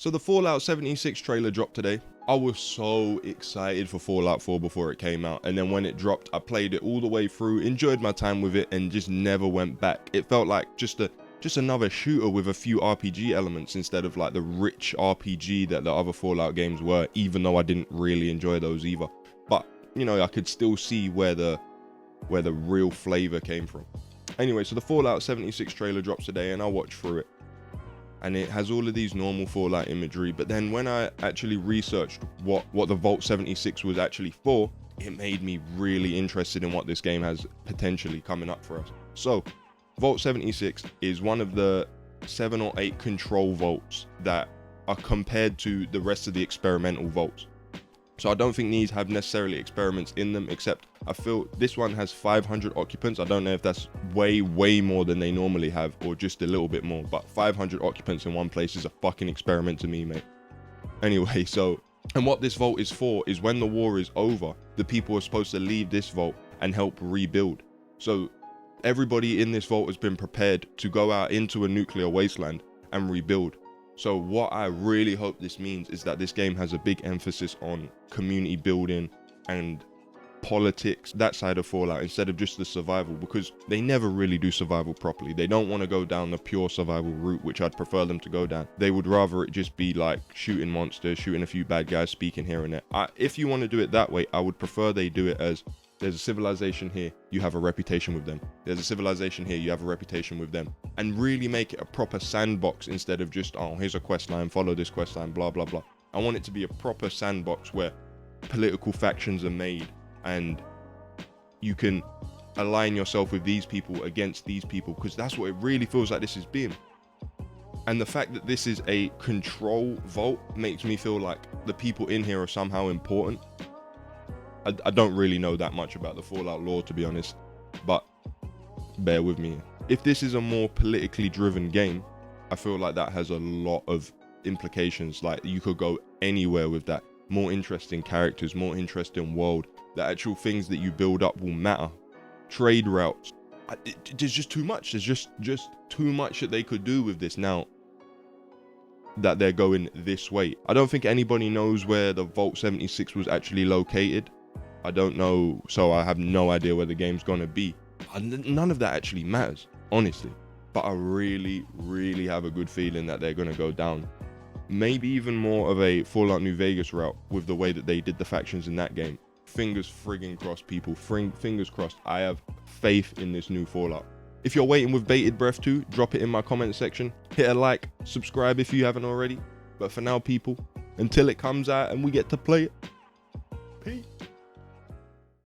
So the Fallout 76 trailer dropped today. I was so excited for Fallout 4 before it came out, and then when it dropped, I played it all the way through, enjoyed my time with it, and just never went back. It felt like just another shooter with a few RPG elements instead of like the rich RPG that the other Fallout games were, even though I didn't really enjoy those either. But, you know, I could still see where the real flavor came from. Anyway, so the Fallout 76 trailer drops today, and I watched through it. And it has all of these normal Fallout imagery, but then when I actually researched what the Vault 76 was actually for, it made me really interested in what this game has potentially coming up for us. So, Vault 76 is one of the 7 or 8 control vaults that are compared to the rest of the experimental vaults. So I don't think these have necessarily experiments in them, except I feel this one has 500 occupants. I don't know if that's way more than they normally have or just a little bit more, but 500 occupants in one place is a fucking experiment to me, mate. Anyway, so, and what this vault is for is when the war is over, the people are supposed to leave this vault and help rebuild. So everybody in this vault has been prepared to go out into a nuclear wasteland and rebuild. So what I really hope this means is that this game has a big emphasis on community building and politics, that side of Fallout, instead of just the survival, because they never really do survival properly. They don't want to go down the pure survival route, which I'd prefer them to go down. They would rather it just be like shooting monsters, shooting a few bad guys, speaking here and there. If you want to do it that way, I would prefer they do it as there's a civilization here, you have a reputation with them. There's a civilization here, you have a reputation with them. And really make it a proper sandbox instead of just, oh, here's a quest line, follow this quest line, blah, blah, blah. I want it to be a proper sandbox where political factions are made and you can align yourself with these people against these people, because that's what it really feels like this is being. And the fact that this is a control vault makes me feel like the people in here are somehow important. I don't really know that much about the Fallout lore, to be honest, but bear with me. If this is a more politically driven game, I feel like that has a lot of implications. Like, you could go anywhere with that. More interesting characters, more interesting world. The actual things that you build up will matter. Trade routes. There's just too much. There's just too much that they could do with this now that they're going this way. I don't think anybody knows where the Vault 76 was actually located. I don't know, so I have no idea where the game's gonna be. None of that actually matters, honestly. But I really have a good feeling that they're gonna go down maybe even more of a Fallout New Vegas route with the way that they did the factions in that game. Fingers friggin' crossed, people. Fingers crossed. I have faith in this new Fallout. If you're waiting with bated breath too, drop it in my comment section. Hit a like, subscribe if you haven't already. But for now, people, until it comes out and we get to play it, peace.